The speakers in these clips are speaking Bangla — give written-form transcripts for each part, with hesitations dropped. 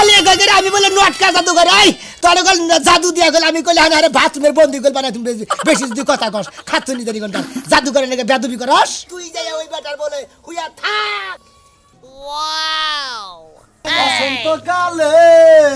শালি গগরে আমি বলে নটকা জাদু করে আই তোর গল জাদু দিয়া গল আমি কইলে আরে বাথরুমের বন্দি গল বানাই তুমি বেশি যদি কথা কস খাতুনি দেরি ঘন্টা জাদু করে নাকি বেদবি করস তুই যাই ওই বেটার বলে হুইয়া থাক ওয়াও বসন্তকালে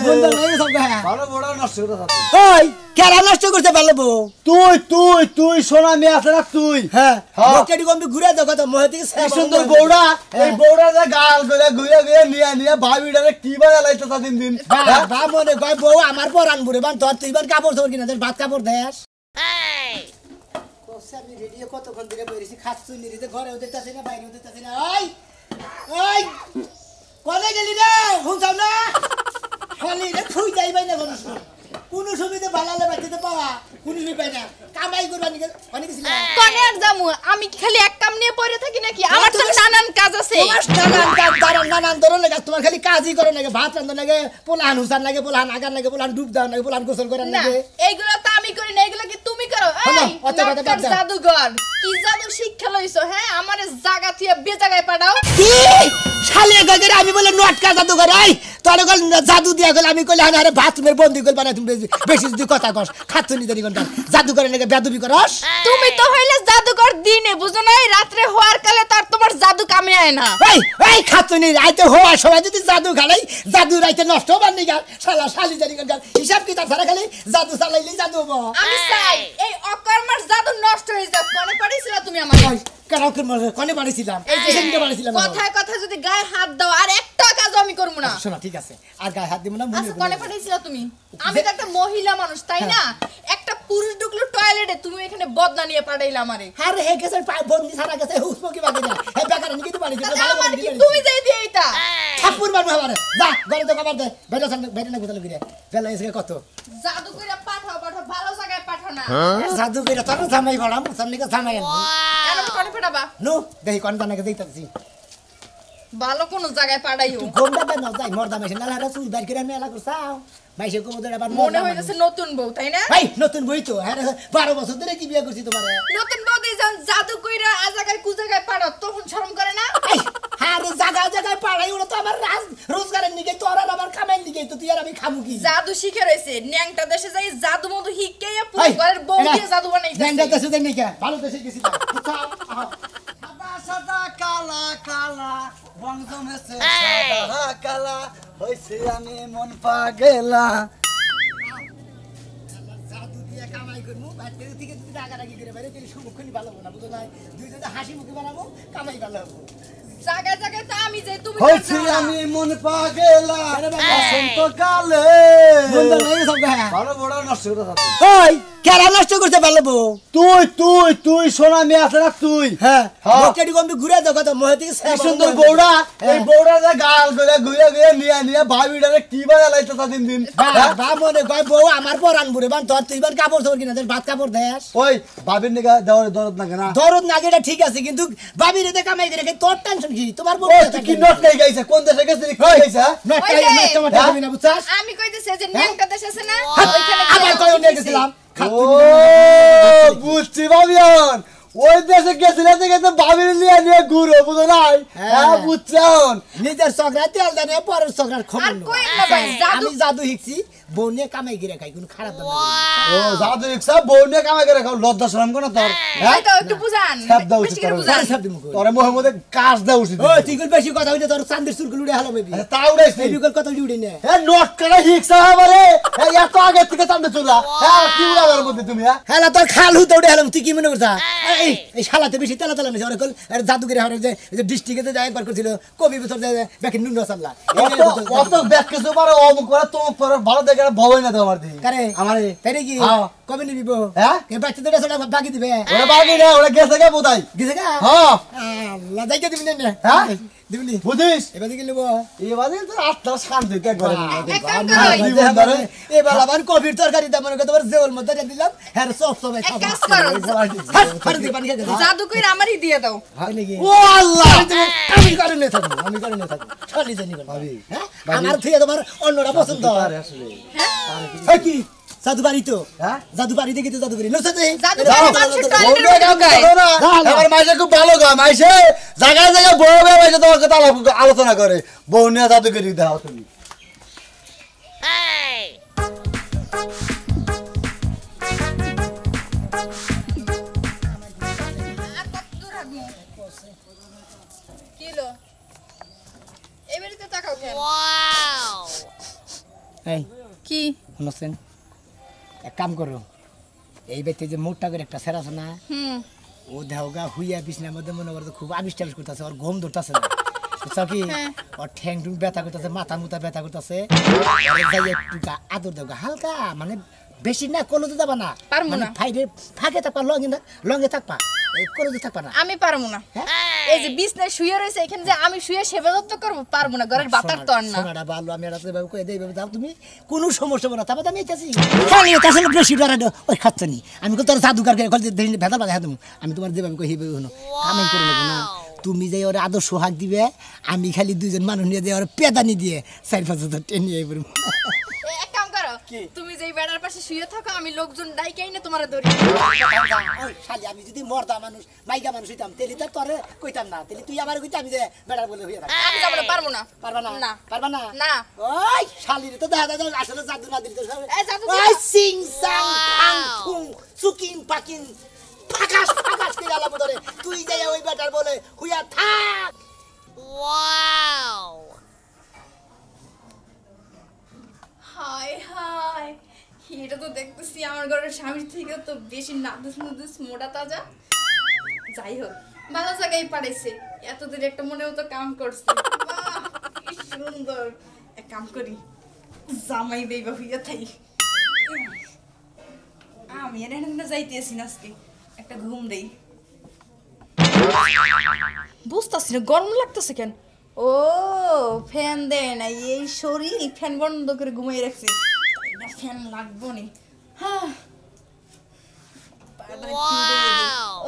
বন্ধু নাই সব গায়া ভালো বড় নষ্ট করে থাকে ওই কেরা নষ্ট করতে পারলবো তুই তুই তুই সোনা মেয়ে আছে না তুই হ্যাঁ হ্যাঁ। বকেটি কম ঘুরে দেখো তো মোহ থেকে কি সুন্দর বউড়া এই বউড়া যে গাল করে ঘুরে ঘুরে নিয়ে ভাবিটারে কি বাজা লাইতে তা দিন দিন হ্যাঁ? বা মনে কয় বউ আমার পরান বুড়ে বান তোর তুই বার কাপড় চোপড় কিনা ভাত কাপড় দেস এই আমি রেডিও কতক্ষণ ধরে বইছি খাচ্ছু নিরিতে ঘরে উঠতেছি না বাইরে উঠতেছি না ওই ওই কোনে গেলি রে হুঁচাও না খালি রে খুই যাইবাই না কোনো সুবিধা বালালে বাঁচিতে পাওয়া কোনো সুবিধা পাই না কামাই করবা নিকে অনেক ছিল কোনে আর যামু আমি কি খালি এক কাম নিয়ে পড়ে থাকি নাকি আমার তো নানান কাজ আছে তোমার নানান কাজ দাঁড়ান নানান ধরনের কাজ তোমার খালি কাজই করে নাকি ভাত রান্ধন লাগে পোলাহান হুসান লাগে পোলাহান আগার লাগে পোলাহান ডুব দেওয়ার লাগে পোলাহান গোসল করার না লাগে এইগুলো তো আমি করি না এগুলো কি তুমি করো হলো, এই অত কথা বাদ দাও। জাদুঘর কি জাদু শিক্ষা লইছো হ্যাঁ আমারে জায়গা থেকে বেজাগায় পাঠাও কি শালি গগরে আমি বলে নটকা জাদু করে আই তোর গল জাদু দিয়া গল আমি কইলে আরে বাথরুমের বন্দি গল বানাই তুমি বেশি যদি কথা কস খাতুনি দেরি ঘন্টা জাদু করে নাকি বেদবি করস তুমি তো হইলে জাদুঘর দিনে বুঝো না রাত্রে হওয়ার কালে তার তোমার জাদু কামে আয় না এই এই খাতুনি রাইতে হওয়া সবাই যদি জাদু খালাই জাদু রাইতে নষ্ট হবার নি গা শালা শালি জানি গা হিসাব কি তার সারা খালি জাদু চালাইলি জাদু হবো আমি চাই এই অকর্মার জাদু নষ্ট হয়ে যাক কোনে পারিছিল তুমি আমাকে কারণ কোনে বাড়িছিলাম এই যে সেদিনকে বাড়িছিলাম কথায় কথা যদি গায়ে হাত দাও আর একটা কাজ আমি করব না শোনা ঠিক আছে আর গায়ে হাত দিব না আচ্ছা কোনে পাঠাইছিল তুমি আমি তো একটা মহিলা মানুষ তাই না একটা পুরুষ ঢুকলো টয়লেটে তুমি এখানে বদনা নিয়ে পাঠাইলা আমারে আরে হে গেছে বন্দি সারা গেছে হুসপো কি বাকি না হে বেকার নিকে তো বাড়িতে তাহলে আমার কি তুমি যাই দিয়ে এইটা থাপুর মারবো আমারে যা ঘরে তো কবার দে বেটা না কোথাও গিয়ে বেলা এসে কত জাদু করে পাঠাও ভালো জায়গায় পাঠাও না জাদু কইরা তোর জামাই বড়াম সামনে কা জামাই আনবো কেন কোনে পাঠাবা নো দেখি কোন জানাকে দেইতাছি ভালো কোন জায়গায় পাঠাইও গোমটা দেন না যাই মর্দা মাইছে নালা হারা চুল বাইর করে মেলা করছাও মাইছে কোমদের আবার মনে হইতেছে নতুন বউ তাই না ভাই নতুন বই তো হ্যাঁ 12 বছর ধরে কি বিয়ে করছি তোমারে নতুন বউ দিয়ে যখন জাদু কইরা আ জায়গায় কু জায়গায় পাঠাও তখন শরম করে না হ্যাঁ রে জায়গায় পাড়াই ওরা তো আমার রোজগারের নিকে তোর আর আমার কামাই নিকে তো তুই আর আমি খামু কি জাদু শিখে রইছে ন্যাংটা দেশে যাই জাদু মধু হিকেয়া পুরো ঘরের বউ দিয়ে জাদু বানাইছে ন্যাংটা দেশে দেন নিকে ভালো দেশে গেছি সাদা সাদা কালা কালা রং জমেছে সাদা কালা হইছে আমি মন পাগেলা জাদু দিয়ে কামাই করমু বাইরে থেকে যদি রাগারাগি করে বাইরে তাহলে সুমুখনি ভালো হবে না বুঝো না দুই যদি হাসি মুখে বানাবো কামাই ভালো হবে জায়গায় জায়গায় তো আমি যাই তুমি হইছে আমি মন পাগেলা বসন্তকালে বন্ধু নাই সব গায়া ভালো বড় নষ্ট করে থাকে ওই কেরা নষ্ট করতে পারলবো তুই তুই তুই সোনা মেয়ে আছে না তুই হ্যাঁ হ্যাঁ। বকেটি কম ঘুরে দেখো তো মোহ থেকে কি সুন্দর বউড়া এই বউড়া যে গাল করে ঘুরে ঘুরে নিয়ে ভাবিটারে কি বাজা লাইতে তা দিন দিন হ্যাঁ? বা মনে কয় বউ আমার পরান বুড়ে বান তোর তুই বার কাপড় চোপড় কিনা ভাত কাপড় দেস ওই ভাবির নিগা দেওয়ার দরদ না কেনা দরদ নাগেটা ঠিক আছে কিন্তু বাবির এতে কামাই করে তোর টেনশন কি তোমার বউ ওই তুই কি নট নাই গাইছে কোন দেশে গেছিস কি গাইছে নট ওই খাই যে, নট টমাটো খাবি না বুঝছাস আমি কইতেছি যে ন্যাংটা দেশ আছে না ওইখানে আবার কই নিয়ে গেছিলাম ও বুঝছি ভাবিয়ান ওই দেশে গেছিলে থেকে তো ভাবির নিয়ে ঘুরো বুঝো নাই হ্যাঁ বুঝছান নিজের চকরা তেল দেনে পরের চকরার আর খবর কই না ভাই জাদু আমি জাদু শিখছি বউ নিয়ে কামাই করে খাই কোনো খারাপ দাম ও জাদু রিক্সা বউ নিয়ে কামাই করে খাও লজ্জা শরম কোন তোর এই তো একটু বুঝান সব দাও বেশি করে বুঝান সব দিমু কই তোরে মোহে মধ্যে কাজ দাও উচিত ও তুই কই বেশি কথা হইতে তোর চান্দের সুরকুল উড়ে হলো বেবি তা উড়াইছ এই বিকল কথা উড়ে নে এ নট করে রিক্সা আমারে এত আগে থেকে টানতে চলা হ্যাঁ কি উড়াবার মধ্যে তুমি হ্যাঁ হেলা তোর খাল হুতে উড়ে হলাম তুই কি মনে করছা এই শালাতে বেশি তেলা তেলা নেছে ওরে কল আর জাদুগিরি হরে যে ডিস্ট্রিক্টে যায় একবার করছিল কবি বছর যায় ব্যাকে নুন রসাল্লা অত ব্যাক কিছু পারে অমুক করে তোমাক করে ভালো দেখে ভয় না দাও আমার দি কারে আমারে তাই কি হ্যাঁ। কবে নিবিব হ্যাঁ এ বাচ্চাদের সেটা বাকি দিবে ওরা বাকি না ওরা গেছে গে বোধাই গেছে গা হ্যাঁ আল্লাহ যাইকে দিবি না হ্যাঁ? দিবনি বুঝিস এবার দিকে নেবো এবারে তো আত্মা শান্তি কে করে এক কাম করো এবার আবার কবির তরকারি দাম মনে করতে জেওল মধ্যে দিলাম হ্যাঁ সব সব এক কাজ করো জাদু কইরা আমারই দিয়ে দাও ও আল্লাহ আমি করে নিয়ে থাকবো আমি করে নিয়ে থাকবো খালি জানি ভাবি হ্যাঁ আমার থেকে তোমার অন্যরা পছন্দ হয় আসলে হ্যাঁ কি জাদু বাড়ি তো হ্যাঁ জাদু বাড়ি দেখি তো জাদু বাড়ি লসে দে জাদু করে মানুষের টয়লেটে ঢুকায় আমার মাইসে খুব ভালো গা মাইসে জায়গায় জায়গায় বড় ভাই মাইসে তোমার কথা আলোচনা করে বউ নিয়ে জাদু করে দাও তুমি আর কত দূর হাঁটবো? কি হলো? এই বাড়িতে তাকাও কেন? Wow. এই কি? শুনছেন এক কাম করো এই ব্যক্তি যে মোটা করে একটা সেরা আছে না ও দেহগা হুইয়া বিছনার মধ্যে মনে করতে খুব আবিষ টাবিষ করতেছে ওর ঘুম ধরতেছে না বুঝছো কি হ্যাঁ। ওর ঠ্যাং টুং ব্যথা করতেছে মাথা মুথা ব্যথা করতেছে একটু আদর দেওয়া হালকা মানে বেশি না কলজে যাবা না পারবো মানে না। ফাইডে ফাঁকে থাকবা লঙ্গে থাকবা কলজে থাকবা না আমি পারবো না। এই যে বিছনায় শুয়ে রয়েছে এখানে যে আমি শুয়ে সেবা যত্ন করবো পারবো না, ঘরের বাতার তো আর না। সোনাটা ভালো আমি এটা এভাবে কয়ে দেই যাও তুমি কোনো সমস্যা হবে না তারপর আমি এসেছি খালি এটা আসলে বেশি ডরা ওই খাচ্ছে নি আমি তো তোর জাদুকার ভেদা বাধা তুমি আমি তোমার যেভাবে কই হিবে হনো কামাই করে নেবো না তুমি যে ওর আদর সোহাগ দিবে আমি খালি দুজন মানুষ নিয়ে যে ওর পেদানি দিয়ে 4-5 টেনে নিয়ে পড়ব এক কাম করো, তুমি যেই বেড়ার পাশে শুয়ে থাকো আমি লোকজন ডাইকে এনে তোমারে ধরি। খালি আমি যদি মর্দা মানুষ মাইকা মানুষ হইতাম তেলি তো তোরে কইতাম না তেলি তুই আমার কইতাম আমি যে বেড়ার বলে হইয়া থাক আমি যাবো না, পারবো না। পারবা না না। পারবা না না। ওই শালির তো দেখা যায় আসলে জাদু না দিল তো এই জাদু ওই দিও। সিং সাং ফাং ফুং সুকিং পাকিং ফাকাস ফাকাস করে আলাপ ধরে তুই যাই ওই বেটার বলে হুইয়া থাক Wow. হায় হায়, এটা তো দেখতেছি আমার ঘরের স্বামীর থেকে তো বেশি নাদুস নুদুস মোটা তাজা। যাই হোক ভালো জায়গায় পাঠাইছে, এতদিন একটা মনেও তো কাম করছে। বাহ, কি সুন্দর। এক কাম করি, জামাই বেইবা হইয়া থাই। আমি আর এখানে যাইতেছি না আজকে, একটা ঘুম দেই। বুঝতেছি না গরম লাগতেছে কেন। ও ফ্যান দেয় না, এই শরীর ফ্যান বন্ধ করে ঘুমাই রাখছে, তাই না ফ্যান লাগবো নি। হ্যাঁ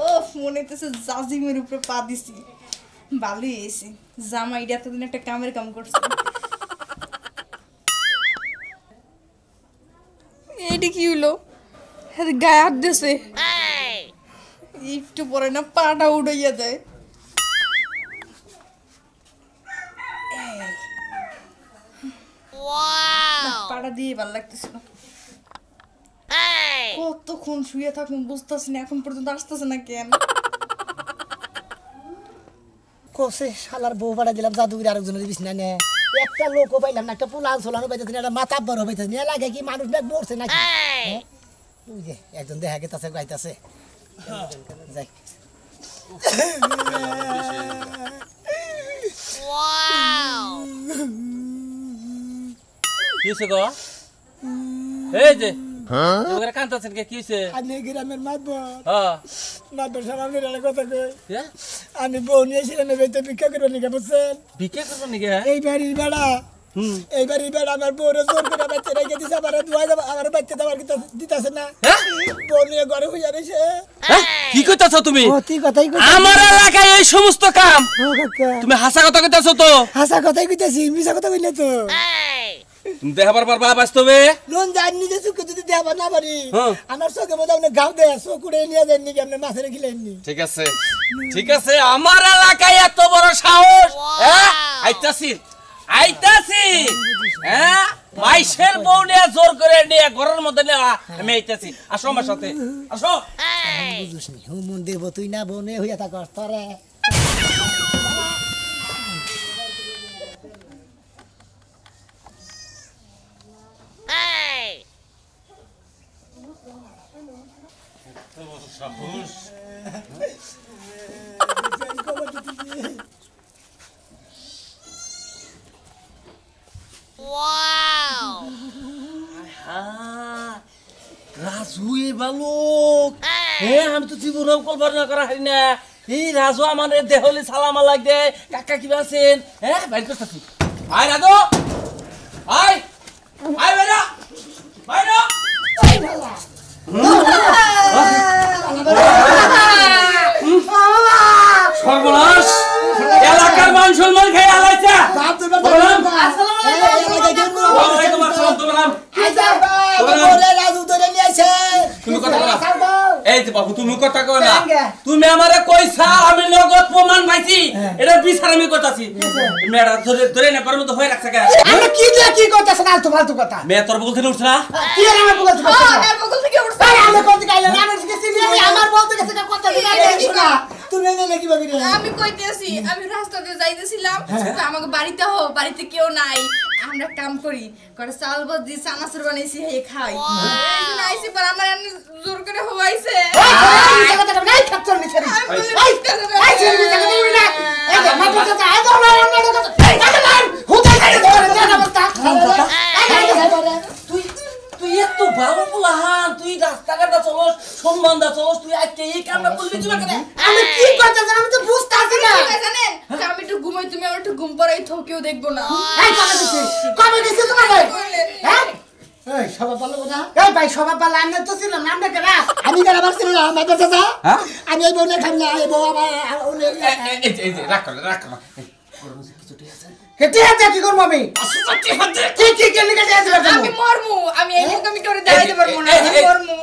ও মনে হইতেছে জাজিমের উপরে পা দিছি, ভালোই হয়েছে জামাইটা এতদিন একটা কামের কাম করছে। এইটা কি হইলো, গায়ে হাত দিছে, Hey. একটু পরে না পাটা উড়াইয়া দেয়। Wow. পাটা দিয়ে ভালো লাগতেছিল। Hey. কতক্ষণ শুয়ে থাকুন বুঝতেছি না, এখন পর্যন্ত আসতেছে না কেন। কোসে শালার বউ পাড়া দিলাম জাদুগিরি আরেকজনের বিছনা নে একটা লোকও পাইলাম না একটা পোলান সোলানো পাইতেছি না একটা মাথা বড় পাইতেছি না লাগে কি মানুষ ব্যাগ মরছে নাকি Hey. হ্যাঁ? ওই যে একজন দেখা গেছে গাইতেছে যাই Wow. কিছে গো এই যে তোমরা কান্তাছেন কি কিছে আমি গ্রামের মাতবর হ্যাঁ মাতবর সামনে একটা কথা কই হ্যাঁ আমি বউ নিয়েছিলাম এবার তো ভিক্ষা করবো নাকি বুঝছেন বিকে করব নাকি এই বাড়ির বেড়া এই বাড়ির বেড়া আমার বউরে জোর করে বাচ্চা রেখে দিছে আমার দুয়া যাবো আমার বাচ্চা দেওয়ার দিতেছে না হ্যাঁ? বউ নিয়ে ঘরে হইয়া রয়েছে হ্যাঁ? কি কইতাছো তুমি সত্যি কথাই কই আমার এলাকায় এই সমস্ত কাম ও কাকা তুমি হাসা কথা কইতাছো তো হাসা কথাই কইতাছি মিছা কথা কইলে তো Hey. তুমি দেখাবার পারবা বাস্তবে লোন যান নিজে চুকে যদি দেবা না পারি হ্যাঁ। আমার চোখে মধ্যে আপনি গাও দেয় চকুড়ে নিয়ে যান নাকি আপনি মাছের খিলেননি ঠিক আছে আমার এলাকায় এত বড় সাহস হ্যাঁ আইতাছি হ্যাঁ মাইশের বউ নিয়ে জোর করে নিয়ে ঘরের মধ্যে নিয়ে আমি আইতাছি আসো আমার সাথে আসো Hey. বুঝুসনি হুমন দেব তুই না বনে হইয়া থাকস তরে Hey. Wow. রাজু এ বালক হ্যাঁ আমি তো জীবনেও কল্পনা করা হারি না এই রাজু আমার দেহলি সালামা লাগ দে কাকা কিবা আছেন হ্যাঁ বাইর করতেছি আয় রাজু আয় আয় বেরা বাইরে সর্বনাশ এলাকার মান সম্মান খেয়ে আলাইছে ওয়ালাইকুম আসসালাম তুমি কথা বলা এই যে বাবু তুমি কথা কও না তুমি আমারে কইছা আমি নগদ প্রমাণ পাইছি এটা বিচার আমি করতেছি মেয়েরা ধরে ধরে না গরম তো হয়ে রাখছে কেন আমি কি দিয়ে কি করতেছ ফালতু কথা মেয়ে তোর বলতে উঠছ না কি আর আমার বলতে আর বগল থেকে উঠছে আরে আমি বলতে গাইলে আমি কিছু চিনি আমার বলতে গেছে কথা দিনা শোনা তুমি এনে কি ভাবি রে আমি কইতেছি আমি রাস্তা দিয়ে যাইতেছিলাম তো আমাকে বাড়িতে বাড়িতে কেউ নাই আমরা কাম করি করে চাল বাজি চানাচুর বানাইছি হে খাই এইদিন আইছি পর আমার এনে জোর করে হওয়াইছে এই কথা নাই খাচ্ছর নি ছেড়ে এই ছেড়ে নি কথা দিবি না এই যে মাথা কথা আই দাও না আমার কথা এই কথা হুদাই খাই ধরে জানা বস্তা তুই এত ভালো বলাহান তুই রাস্তাঘাটে চলস সম্মানদা চলস তুই আজকে এই কামটা করলি কি করে আমি কি করতে জানি আমি তো বুঝতাছি না জানেন আমি একটু ঘুমাই তুমি আমার একটু ঘুম পড়াই থাও কেউ দেখবো না এই কবে দিছি তোমার হ্যাঁ এই সবাই ভালো কথা এই ভাই সবাই ভালো আমি তো ছিলাম নাম দেখে না আমি কেন ভাবছিল না মাইবা চাচা আমি এই বউনে খাম না এই বউ আমার এই যে রাখ না কিছু ঠিক আছে কেটে আছে কি করব আমি কি লিখে দিয়েছ আমি মরমু আমি এই মুখ আমি করে দেখাইতে পারবো না আমি মরমু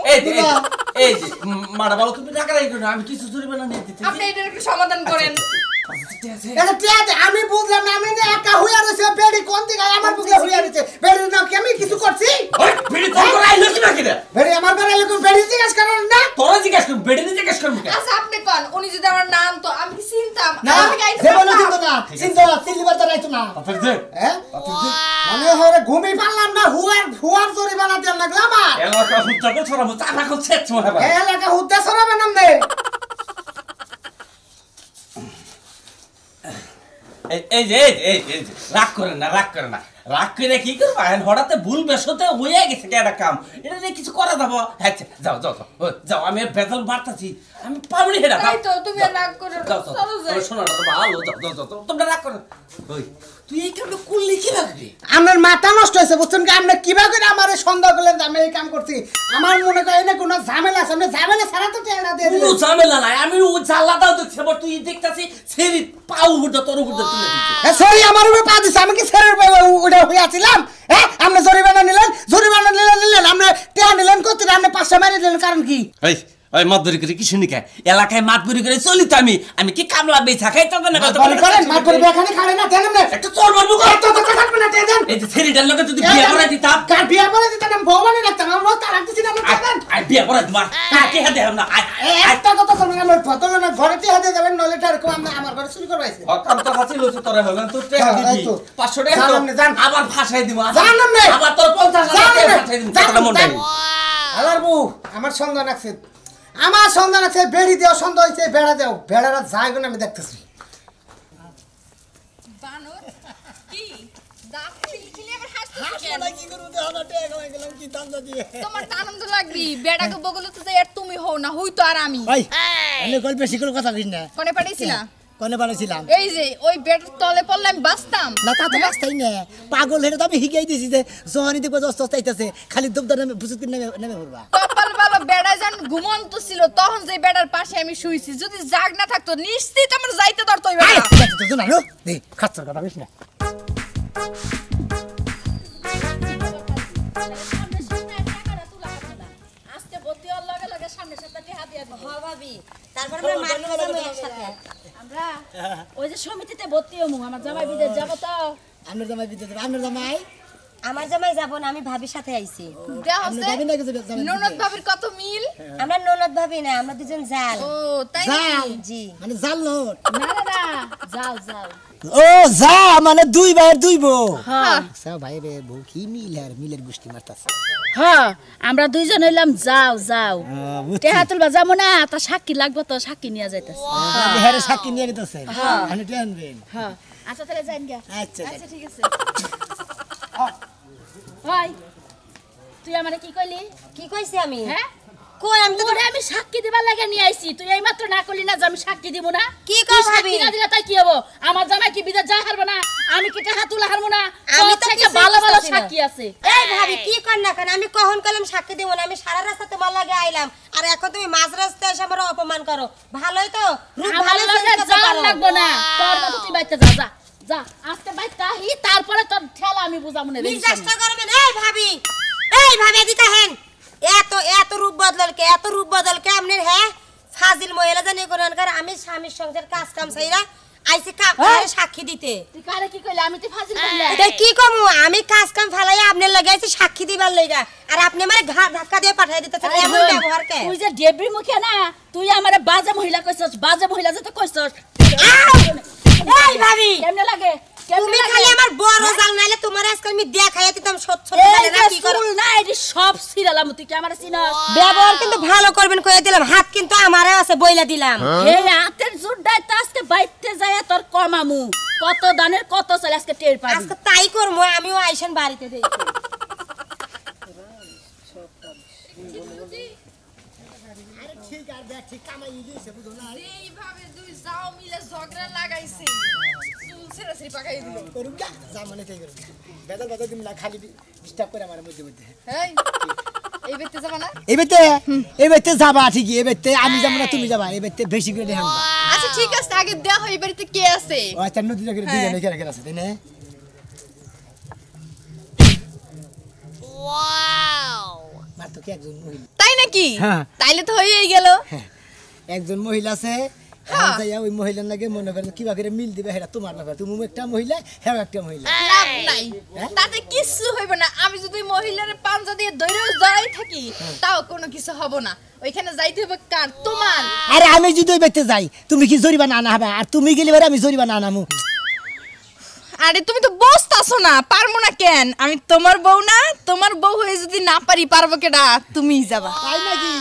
এই যে মারা বাবা তুমি টাকা রাখো না আমি কিছু জরিমানা নিয়ে দিতে আপনি এটার একটু সমাধান করেন এটা ঠিক আছে আমি বুঝলাম না আমি যে একা হইয়া রইছে বেড়ি কোন দিকে আমার বুঝলে হইয়া রইছে বেড়ি না কি আমি কিছু করছি ওই বিড়ি তোর করে আইলো কি বাকি রে বেড়ি আমার ঘরে লোক বেড়ি জিজ্ঞাসা করেন না তোরা জিজ্ঞাসা করবি বেড়ি নিয়ে জিজ্ঞাসা করবি আচ্ছা আপনি কোন উনি যদি আমার নাম তো আমি কি চিনতাম না আমি গাইতে সে বলো চিন্তা না চিন্তা সিলভার তো রাইতো না তারপর যে হ্যাঁ মানে হরে ঘুমি পারলাম না হুয়ার জরিমানা দেন লাগলো আমার এলাকা হুচ্চা করে ছড়াবো চাপা করছে মনে হয় এলাকা হুদ্দা সরাবে নামনে এই যে রাগ করে না রাগ করে কি করবো হঠাৎ ভুল বেশতে হয়ে গেছে একটা কাম এটা নিয়ে কিছু করা যাবো আচ্ছা যাও আমি বেতন বাড়তাছি আমি পাবনি হেরা তাই তো তুমি আর রাগ করো না চলো যাই শোনো ভালো যাও তোমরা রাগ করো ওই তুই এই কামটা করলি কি লাগবে আমার মাথা নষ্ট হয়েছে বুঝছেন কি আপনি কিভাবে করে আমার সন্দেহ করলেন যে আমি এই কাম করছি আমার মনে করেন না কোনো ঝামেলা আছে আপনি ঝামেলা ছাড়া তো টেনা দিয়ে কোনো ঝামেলা নাই আমি ও জ্বালাটাও দেখছি আবার তুই দেখতাছি সেরি পাউ উঠে তোর উপর তুলে দিচ্ছি সরি আমার উপরে পা দিছে আমি কি ছেড়ে ওটা হয়ে আছিলাম হ্যাঁ আপনি জরিমানা নিলেন আপনি টেয়া নিলেন করতে আপনি 500 মারি দিলেন কারণ কি ওই মাতবরি করে কি শুনি কে এলাকায় মাতবরি করে চলি তো আমি কি কামলা বেচা খাই তো না করেন মাতবরি বেখানে খাড়ে না দেন না একটা চোর মারবো এত কথা থাকবে না দেন এই যে সেরিটার লগে যদি বিয়ে করে দিতাম কার বিয়ে করে দিতেন আমি ভগবানের রাখতাম আমরা তার রাখতেছি না দেন আই বিয়ে করে দিবা কাকে হাতে না একটা কথা শুনুন আমার ফতল না ঘরেতে হাতে যাবেন নলে টার কম আমার ঘরে চুরি করবাইছে অকাম তো হাসি লইছ তোরে হবেন তোর টাকা দিবি 500 টাকা আবার ফাঁসাই দিব আবার তোর 50 টাকা ফাঁসাই দিব কথা মন নাই আলার বউ আমার সন্ধান আছে বেড়ি দেও সন্দেহ হইছে বেড়া দেও বেড়ারা যায় কোন আমি দেখতেছি বানর কি দাঁত খিলখিলি আবার হাসছিস কি করব দেওয়া টাকা হয়ে গেলাম কি দান্দা দিয়ে তোমার তো আনন্দ লাগবি বেটাকে বগলে তো যাই আর তুমি হও না হই তো আর আমি ভাই আমি গল্প শিখল কথা কইন না কোনে পাঠাইছিলা কোনে বানাইছিলাম এই যে ওই বেটার তলে পড়লে আমি বাঁচতাম না তা তো বাস্তাই না পাগল হেরে তো আমি হিগাই দিছি যে জহানি দেখো দস্ত চাইতেছে খালি দুবদার নামে বুঝতে নেমে পড়বা কপাল ভালো বেড়া যান ঘুমন্ত ছিল তখন যে বেটার পাশে আমি শুইছি যদি জাগ না থাকতো নিশ্চিত আমার যাইতে ধরতো ওই বেটা তো না নো দে খাচ্ছর কথা কইছ না আজকে ভর্তি হওয়ার লগে লগে সামনে সপ্তাহে হাত দিয়া দিই ভাবি তারপর আমরা মারতে যাবো একসাথে আমরা ওই যে সমিতিতে ভর্তি হমু আমার জামাই বিদেশ যাব তো আপনার জামাই বিতে দেব আপনার জামাই আমার জামাই যাব না আমি ভাবির সাথে আইছি আপনি যাবেন না কিছু জামাই ননদ ভাবির কত মিল আমরা ননদ ভাবি না আমরা দুজন জাল ও তাই জাল জি মানে জাল নোট না না না জাল জাল ও যা মানে দুই ভাইয়ের দুই বউ হ্যাঁ আচ্ছা ভাই রে বউ কি মিলের গোষ্ঠী মারতাছে হ্যাঁ আমরা দুইজন হইলাম যাও টেহা তুলবা যাবো না তা সাক্ষী লাগবে তো সাক্ষী নিয়ে যাইতেছে আপনি হেরে সাক্ষী নিয়ে গেতেছে আমি টেনবেন হ্যাঁ আচ্ছা তাহলে যাইন গা আচ্ছা আচ্ছা ঠিক আছে ভাই তুই আমারে কি কইলি কি কইছি আমি হ্যাঁ কই আমি তো তোরে আমি সাক্ষী দিবার লাগা নিয়ে আইছি তুই এই মাত্র না করলি না যে আমি সাক্ষী দিব না কি তুই কও ভাবি? সাক্ষী না দিলে তাই কি হবো আমার জামাই কি বিদেশ যা হারবো না আমি কি টাকা তুলা হারবো না আমি তোর তো থেকে কিছুই ভালো ভালো বুঝতাছি না। সাক্ষী আছে এই ভাবি কি কর না কেন আমি কখন কলম সাক্ষী দেব না আমি সারা রাস্তা তোমার লাগে আইলাম আর এখন তুমি মাঝ রাস্তায় এসে আমার অপমান করো ভালোই তো রূপ আমার ভালো লগে যাওয়ার লাগবো না তোর মতো তুই বাইতে যা যা আজকে বাইত কাহি তারপরে তোর ঠেলা আমি বুঝাবো না চেষ্টা করবেন এই ভাবি এদিকে হেন এত রূপ বদল কে আমনের হ্যাঁ ফাজিল মহিলা জানি কোনকার আমি স্বামীর সংসার কাজ কাম চাইরা আইছে সাক্ষী দিতে। তুই কারে কি কইলি আমি তুই ফাজিল কইলি এটা কি কমু আমি কাজ কাম ফালাই আপনার লাগি আইছি সাক্ষী দিবার লাগা আর আপনি আমারে ধাক্কা দিয়ে পাঠাই দিতেছেন এমন ব্যবহার কে? তুই যে ডেবরি মুখে না তুই আমারে বাজে মহিলা কইছস বাজে মহিলা যে তো কইছস এই ভাবি কেমনে লাগে তুমি খালি আমার বড় জাল নাইলে তোমার আজকে আমি দেখাইয়া দিতাম সচ্ছ এই না কি করো চুল না এটি সব সিরালাম তুই কি আমারে চিনস ব্যবহার কিন্তু ভালো করবেন কইয়া দিলাম হাত কিন্তু আমারে আছে বইলা দিলাম এই হাতের জোরডাই তো আজকে বাইতে যায় তোর কমামু কত দানের কত চলে আজকে টের পাবি আজকে তাই করমু আমিও আইছেন বাড়িতে দেই আরে ঠিক আর দেখ ঠিক কামাই দিয়েছে বুঝো না এইভাবে দুই যাও মিলে ঝগড়া লাগাইছে চুল ছেড়াছড়ি পাকাই দিল করুক যা যা মানে তাই করুক বেদল বেদল তুমি না খালি ডিস্টার্ব করে আমার মধ্যে মধ্যে এই এই বেতে যাবা না এই বেতে যাবা ঠিকই এই বেতে আমি যাবো না তুমি যাবা এই বেতে বেশি করে দেখাম আচ্ছা ঠিক আছে আগে দেখ এই বাড়িতে কে আছে ও আচ্ছা নদীটা করে দিয়ে নাকি রাখা আছে তাই না Wow! মার তো কি একজন মহিলা তাই নাকি হ্যাঁ। তাইলে তো হয়েই গেল একজন মহিলা আছে হ্যাঁ। যাইয়া ওই মহিলার লাগে মনে করেন কিবা করে মিল দিবে হেরা তোমার না তুমি একটা মহিলা হ্যাঁ একটা মহিলা লাভ নাই তাতে কিছু হইবে না আমি যদি মহিলার পাঞ্জা দিয়ে ধরে যাই থাকি তাও কোনো কিছু হবে না ওইখানে যাইতে হবে কার তোমার আরে আমি যদি ওই বেতে যাই তুমি কি জরিমানা আনা হবে আর তুমি গেলে এবারে আমি জরিমানা আনামু আরে তুমি তো বসতাছো না পারবো না কেন আমি তোমার বউ না তোমার বউ হয়ে যদি না পারি পারবো কেডা তুমিই যাবা তাই নাকি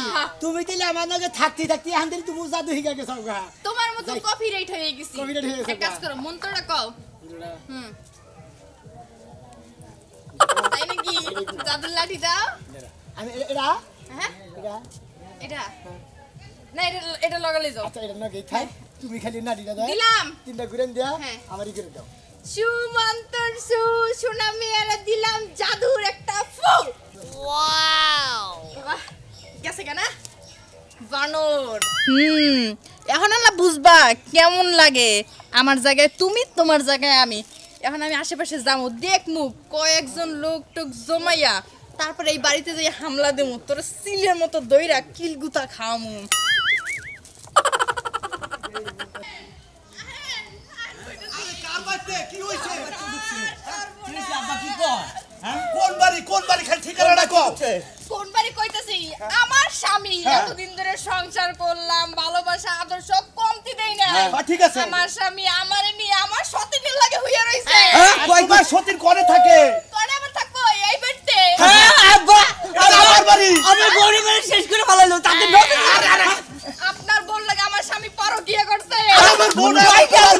তুমি তাহলে আমার নাকি থাকতে থাকতে এখান থেকে তুমি জাদু শিখা গেছো গা তোমার মতো কপি রেট হয়ে গেছি Copyright হয়ে গেছে এক কাজ করো মন্ত্রটা কও হুম তাই নাকি জাদুর লাঠি দাও আমি এটা হ্যাঁ এটা এটা না এটা লাগালে যাও আচ্ছা এটা নাকি থাই তুমি খালি নাড়িটা দাও দিলাম তিনটা ঘুরেন দিয়া হ্যাঁ। আমারই করে দাও সুমন্তর সোনা মেয়েরা দিলাম জাদুর একটা ফু Wow! বাহ গেছে কেন বানর এখন না বুঝবা কেমন লাগে আমার জায়গায় তুমি তোমার জায়গায় আমি এখন আমি আশেপাশে যাবো দেখমু কয়েকজন লোক টোক জমাইয়া তারপরে এই বাড়িতে যাই হামলা দেবো তোর সিলের মতো দইরা কিলগুতা খাওয়ামু কি হইছে আব্বা কি কয় কোন বাড়ি খালি ঠিকানাটা কও কোন বাড়ি কইতাছি আমার স্বামী এতদিন ধরে সংসার করলাম ভালোবাসা আদর সব কমতি দেই না ঠিক আছে আমার স্বামী আমারে নিয়ে আমার সতীনের লাগে হইয়া রইছে কয়বার সতীর করে থাকে কোন আবার থাকবো এই বেডতে আব্বা আমার বাড়ি আমি বড়ি করে শেষ করে ফেলাইলো তাতে আপনার বোন লাগে আমার স্বামী পরকিয়া করছে আমার বোন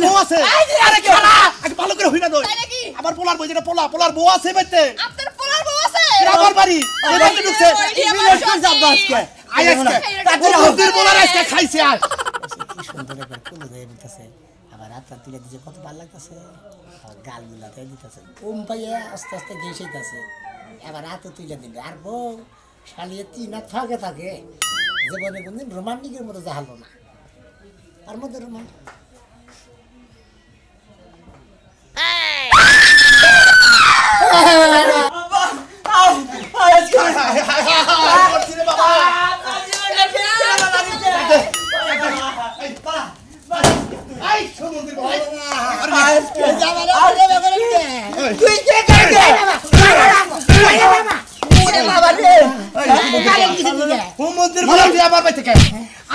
বউ আছে আরে খালা আগে ভালো করে হইনা দই তাই নাকি আমার পোলার বই যেটা পোলার বউ আছে বাইতে আপনার পোলার বউ আছে এটা আমার বাড়ি এই বাড়িতে ঢুকছে আব্বা আজকে আই আজকে তাতে সতীর পোলার আজকে খাইছে আর কি সুন্দর একবার কুলো দিয়ে দিতেছে আবার রাত তুলে দিতে কত ভালো লাগতেছে আবার গাল গুলাতে দিতেছে ওম পাইয়া আস্তে আস্তে গেছেইতাছে এবার রাত তুলে দিবে আর বউ শালিয়ে তিন হাত ফাঁকে থাকে জীবনে কোনদিন রোমান্টিকের মতো জাহালো না তার মধ্যে রোমান্টিক Hey!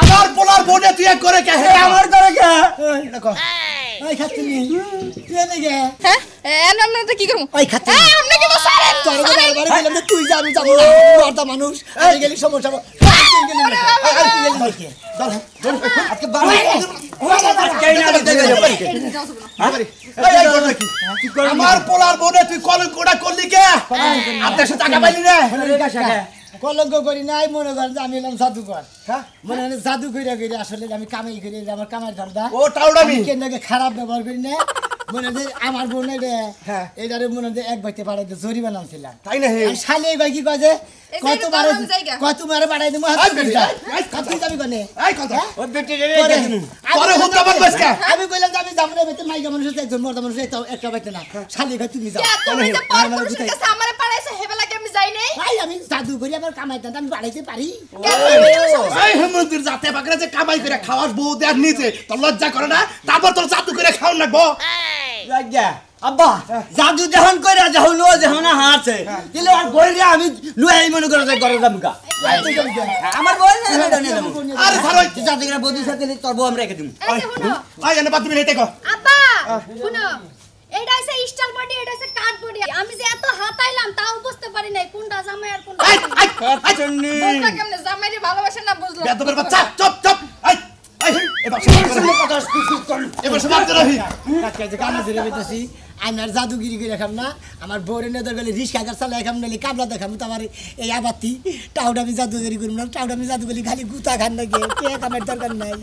আমার পোলার বোনে তুই করে কে আমার করে কে এটা কর Hey! ওই খাচ্ছিনি তুই এদিকে হ্যাঁ এন আমরা তো কি করব ওই খাচ্ছিনি হ্যাঁ আপনি কি বসারেন তোর বারবার বললাম যে তুই যা আমি যাব না বড়টা মানুষ আমি গেলি সমস্যা তুই গেলি না আর তুই গেলি নাকি চল আজকে বাবা আমার পোলার বোনে তুই কলঙ্কটা করলি কে আপনার সাথে টাকা পাইলি না কলঙ্ক করি নাই মনে করেন যে আমি এলাম জাদুকর হ্যাঁ মনে হয় জাদু কইরা কইরা আসলে আমি কামাই করি আমার কামাই ধান্দা ও টাউডামি কেন খারাপ ব্যবহার করি না মনে হয় আমার বোনে রে হ্যাঁ এটারে মনে হয় এক বাইতে পাঠাইতে জরিমানা আনছিলাম তাই না হে আর শালি ভাই কি কয় যে কতবারে পাঠাই দেবো তুই যাবি কনে এই কথা ও বেটি পরে হুদ্দা বানবাস কা আমি কইলাম যে আমি যাবো না বেতে মাইকা মানুষ একজন মর্দা মানুষ একটা বাইতে না শালি ভাই তুমি যাও তুমি যে পরপুরুষের কাছে আমারে পাড়াইছো হেবেলাকে আমি যাই নাই ভাই আমি জাদু করি আবার কামাইতাম আমি বাড়াইতে পারি এই হেমন্তের জাতে বাকরা যে কামাই করে খাওয়াস বউ দেয়ার নিচে তোর লজ্জা করে না তারপর তোর জাদু করে খাওয়ান লাগবো লাগিয়া আব্বা জাদু যখন কইরা যখন ও যখন হারছে দিলে আর কইরা আমি লুয়াই মনে করে যাই করে দামকা আমার বই না নিয়ে যাবো আরে ছাড়ো জাদু করে বদি সাথে তোর বউ আমরা রেখে দিমু এই যে শুনো আই এনে বাদ তুমি নেই দেখো আব্বা শুনো এইটা হইছে স্টাইল বডি এটা হইছে কাট বডি আমি যে এত হাতাইলাম তাও বুঝতে পারি নাই কোনটা জামাই আর কোনটা চন্নি বলবা কেমনে জামাইরে ভালোবাসে না বুঝলো বেদবের বাচ্চা চুপ চুপ এই এই এবার সমাপ্ত রহি কাজে কাম ধরে বেতাছি আমি আর জাদুগিরি করে রাখাম না আমার বউরে নেদার গেলে রিস্কা গাছ চালাই খাম নালি কাবলা দেখাম তো আমার এই আবাতি টাউডা আমি জাদুগিরি করব না টাউডা আমি জাদুগিরি খালি গুতা খান না গিয়ে কে কামের দরকার নাই